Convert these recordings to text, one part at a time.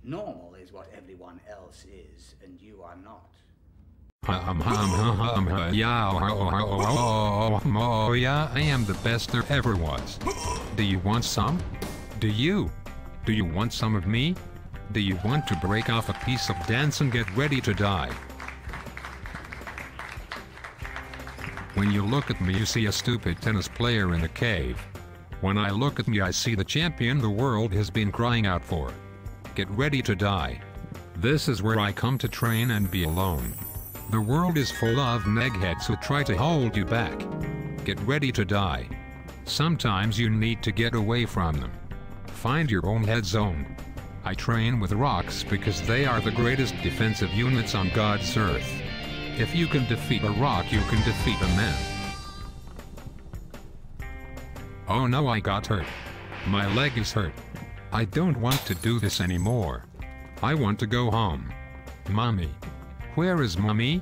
Normal is what everyone else is, and you are not. Yeah, I am the best there ever was. Do you want some? Do you? Do you want some of me? Do you want to break off a piece of dance and get ready to die? When you look at me, you see a stupid tennis player in a cave. When I look at me, I see the champion the world has been crying out for. Get ready to die. This is where I come to train and be alone. The world is full of megheads who try to hold you back. Get ready to die. Sometimes you need to get away from them. Find your own head zone. I train with rocks because they are the greatest defensive units on God's earth. If you can defeat a rock, you can defeat a man. Oh no, I got hurt. My leg is hurt. I don't want to do this anymore. I want to go home. Mommy. Where is Mommy?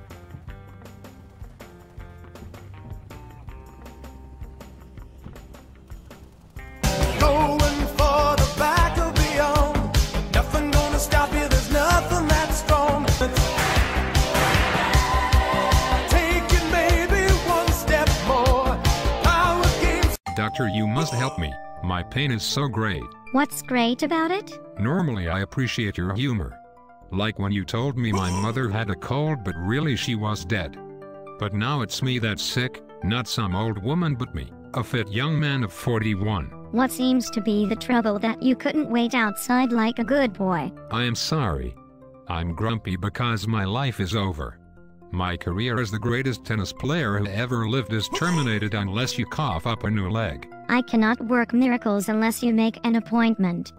Going for the back of beyond. Nothing gonna stop you, there's nothing that strong. Take it maybe one step more. Power games. Doctor, you must help me. My pain is so great. What's great about it? Normally I appreciate your humor. Like when you told me my mother had a cold but really she was dead. But now it's me that's sick, not some old woman but me, a fit young man of 41. What seems to be the trouble that you couldn't wait outside like a good boy? I am sorry. I'm grumpy because my life is over. My career as the greatest tennis player who ever lived is terminated unless you cough up a new leg. I cannot work miracles unless you make an appointment.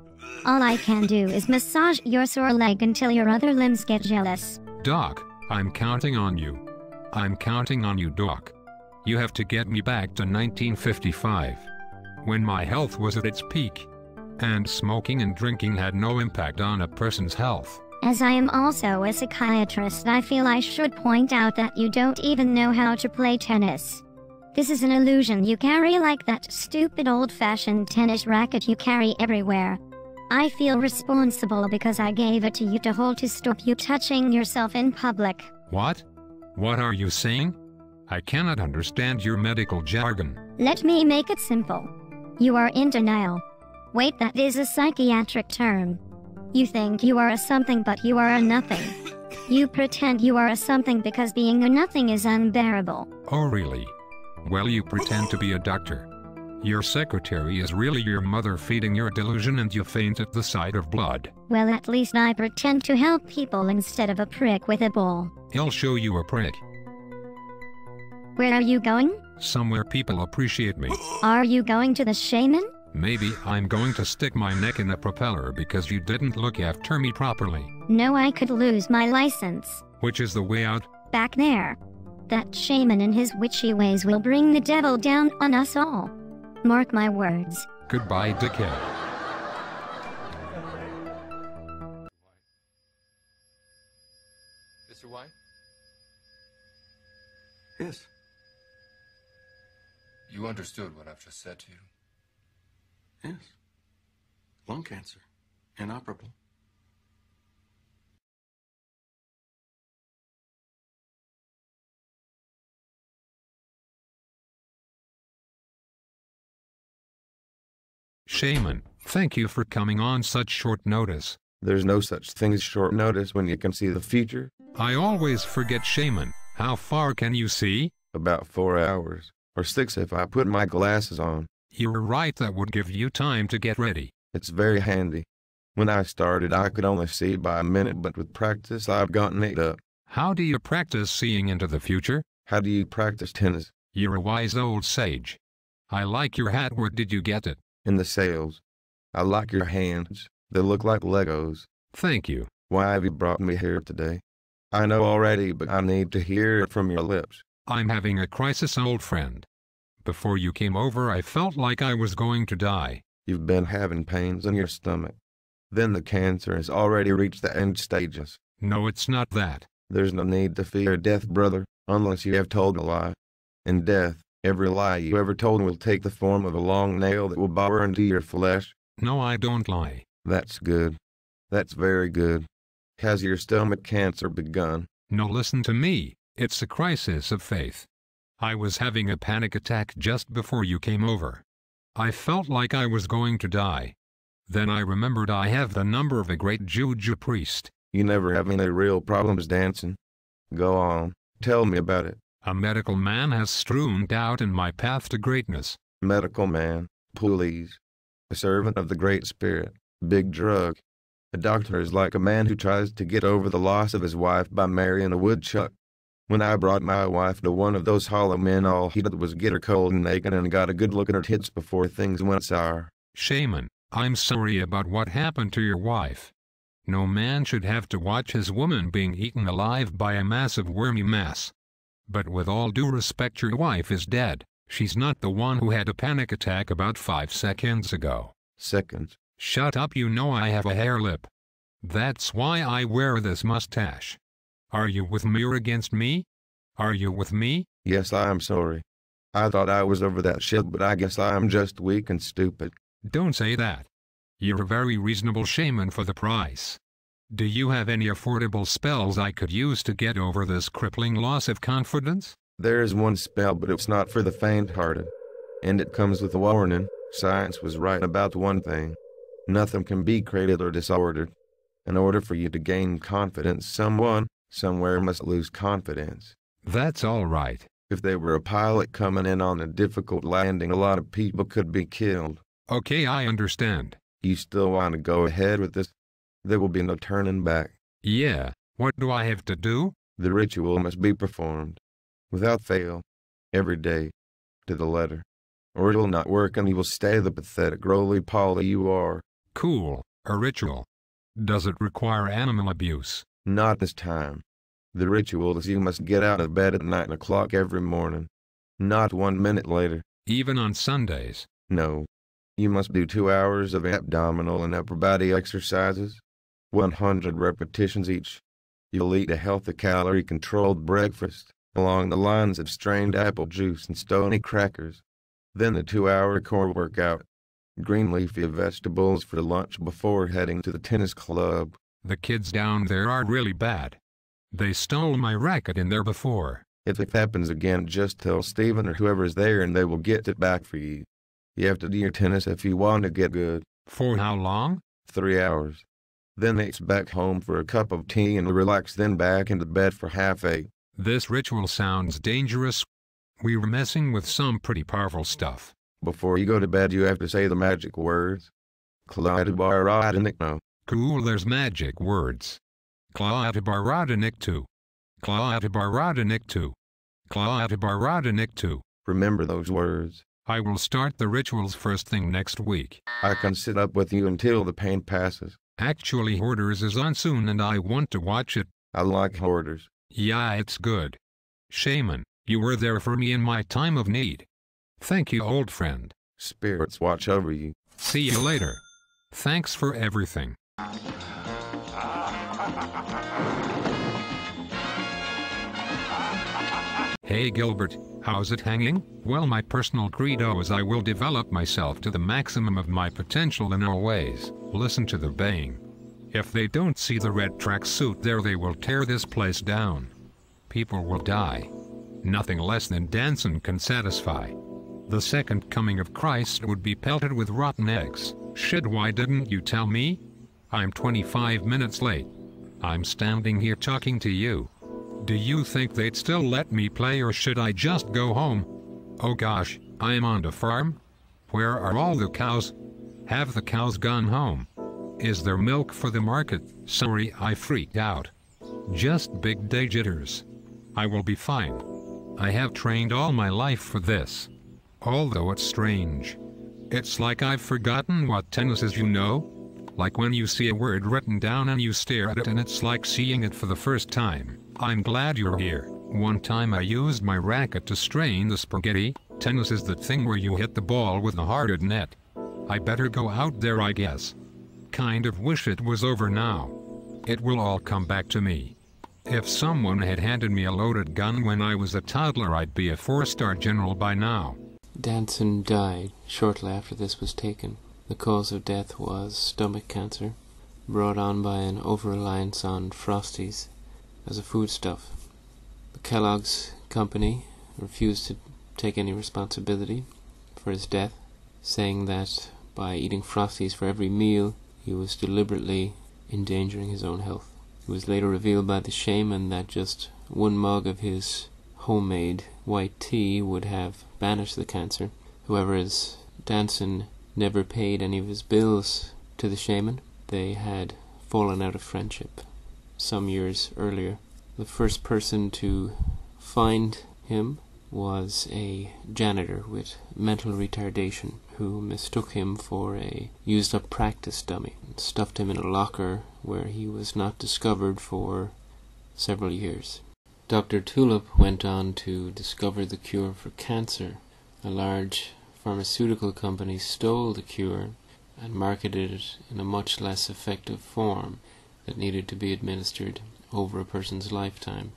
All I can do is massage your sore leg until your other limbs get jealous. Doc, I'm counting on you. I'm counting on you, Doc. You have to get me back to 1955. When my health was at its peak. And smoking and drinking had no impact on a person's health. As I am also a psychiatrist, I feel I should point out that you don't even know how to play tennis. This is an illusion you carry like that stupid old-fashioned tennis racket you carry everywhere. I feel responsible because I gave it to you to hold to stop you touching yourself in public. What? What are you saying? I cannot understand your medical jargon. Let me make it simple. You are in denial. Wait, that is a psychiatric term. You think you are a something but you are a nothing. You pretend you are a something because being a nothing is unbearable. Oh really? Well, you pretend to be a doctor. Your secretary is really your mother feeding your delusion and you faint at the sight of blood. Well, at least I pretend to help people instead of a prick with a ball. He'll show you a prick. Where are you going? Somewhere people appreciate me. Are you going to the shaman? Maybe I'm going to stick my neck in a propeller because you didn't look after me properly. No, I could lose my license. Which is the way out? Back there. That shaman and his witchy ways will bring the devil down on us all. Mark my words. Goodbye, dickhead. Mr. White? Yes. You understood what I've just said to you. Yes. Lung cancer. Inoperable. Shaman, thank you for coming on such short notice. There's no such thing as short notice when you can see the future. I always forget, Shaman. How far can you see? About 4 hours. Or 6 if I put my glasses on. You were right, that would give you time to get ready. It's very handy. When I started, I could only see by a minute, but with practice, I've gotten it up. How do you practice seeing into the future? How do you practice tennis? You're a wise old sage. I like your hat. Where did you get it? In the sales. I like your hands. They look like Legos. Thank you. Why have you brought me here today? I know already, but I need to hear it from your lips. I'm having a crisis, old friend. Before you came over, I felt like I was going to die. You've been having pains in your stomach. Then the cancer has already reached the end stages. No, it's not that. There's no need to fear death, brother, unless you have told a lie. In death, every lie you ever told will take the form of a long nail that will bore into your flesh. No, I don't lie. That's good. That's very good. Has your stomach cancer begun? No, listen to me. It's a crisis of faith. I was having a panic attack just before you came over. I felt like I was going to die. Then I remembered I have the number of a great juju priest. You never have any real problems, Danson. Go on, tell me about it. A medical man has strewn doubt in my path to greatness. Medical man, please. A servant of the Great Spirit, big drug. A doctor is like a man who tries to get over the loss of his wife by marrying a woodchuck. When I brought my wife to one of those hollow men, all he did was get her cold and naked and got a good look at her tits before things went sour. Shaman, I'm sorry about what happened to your wife. No man should have to watch his woman being eaten alive by a massive wormy mass. But with all due respect, your wife is dead. She's not the one who had a panic attack about 5 seconds ago. Seconds? Shut up, you know I have a hair lip. That's why I wear this mustache. Are you with me or against me? Are you with me? Yes, I am sorry. I thought I was over that shit, but I guess I am just weak and stupid. Don't say that. You're a very reasonable shaman for the price. Do you have any affordable spells I could use to get over this crippling loss of confidence? There is one spell, but it's not for the faint-hearted. And it comes with a warning. Science was right about one thing. Nothing can be created or disordered. In order for you to gain confidence, someone, somewhere must lose confidence. That's all right. If they were a pilot coming in on a difficult landing, a lot of people could be killed. Okay, I understand. You still want to go ahead with this? There will be no turning back. Yeah, what do I have to do? The ritual must be performed, without fail, every day, to the letter. Or it will not work and you will stay the pathetic roly-poly you are. Cool, a ritual. Does it require animal abuse? Not this time. The ritual is you must get out of bed at 9 o'clock every morning. Not 1 minute later. Even on Sundays? No. You must do 2 hours of abdominal and upper body exercises. 100 repetitions each. You'll eat a healthy calorie-controlled breakfast, along the lines of strained apple juice and stony crackers. Then the 2-hour core workout. Green leafy vegetables for lunch before heading to the tennis club. The kids down there are really bad. They stole my racket in there before. If it happens again, just tell Steven or whoever's there and they will get it back for you. You have to do your tennis if you want to get good. For how long? 3 hours. Then it's back home for a cup of tea and relax, then back into bed for half 8. This ritual sounds dangerous. We were messing with some pretty powerful stuff. Before you go to bed, you have to say the magic words. Claatibaradnikno. Cool, there's magic words. Claatibaradniktu. Claatibaradniktu. Claatibaradniktu. Remember those words. I will start the rituals first thing next week. I can sit up with you until the pain passes. Actually, Hoarders is on soon and I want to watch it. I like Hoarders. Yeah, it's good. Shaman, you were there for me in my time of need. Thank you, old friend. Spirits watch over you. See you later. Thanks for everything. Hey Gilbert, how's it hanging? Well, my personal credo is I will develop myself to the maximum of my potential in all ways. Listen to the baying. If they don't see the red tracksuit there, they will tear this place down. People will die. Nothing less than Danson can satisfy. The second coming of Christ would be pelted with rotten eggs. Shit, why didn't you tell me? I'm 25 minutes late. I'm standing here talking to you. Do you think they'd still let me play, or should I just go home? Oh gosh, I am on the farm? Where are all the cows? Have the cows gone home? Is there milk for the market? Sorry, I freaked out. Just big day jitters. I will be fine. I have trained all my life for this. Although it's strange. It's like I've forgotten what tennis is, you know? Like when you see a word written down and you stare at it and it's like seeing it for the first time. I'm glad you're here. One time I used my racket to strain the spaghetti. Tennis is the thing where you hit the ball with a hard net. I better go out there, I guess. Kind of wish it was over now. It will all come back to me. If someone had handed me a loaded gun when I was a toddler, I'd be a 4-star general by now. Danson died shortly after this was taken. The cause of death was stomach cancer. brought on by an over-reliance on Frosties as a foodstuff. The Kellogg's company refused to take any responsibility for his death, saying that by eating Frosties for every meal, he was deliberately endangering his own health. It was later revealed by the shaman that just one mug of his homemade white tea would have banished the cancer. However, as Danson never paid any of his bills to the shaman, they had fallen out of friendship some years earlier. The first person to find him was a janitor with mental retardation who mistook him for a used-up practice dummy and stuffed him in a locker where he was not discovered for several years. Dr. Tulip went on to discover the cure for cancer. A large pharmaceutical company stole the cure and marketed it in a much less effective form that needed to be administered over a person's lifetime.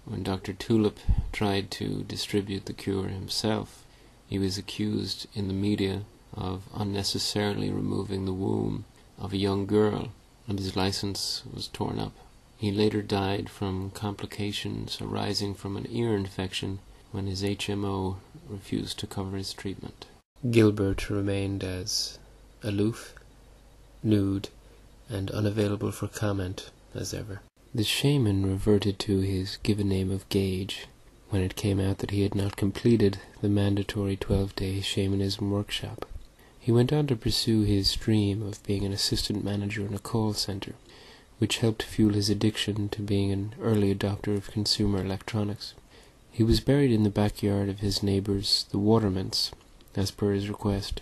When Dr. Tulip tried to distribute the cure himself, he was accused in the media of unnecessarily removing the womb of a young girl, and his license was torn up. He later died from complications arising from an ear infection when his HMO refused to cover his treatment. Gilbert remained as aloof, nude, and unavailable for comment as ever. The shaman reverted to his given name of Gage when it came out that he had not completed the mandatory 12-day shamanism workshop. He went on to pursue his dream of being an assistant manager in a call center, which helped fuel his addiction to being an early adopter of consumer electronics. He was buried in the backyard of his neighbors, the Watermans, as per his request,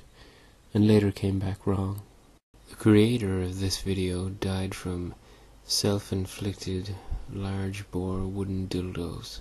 and later came back wrong. The creator of this video died from self-inflicted large-bore wooden dildos.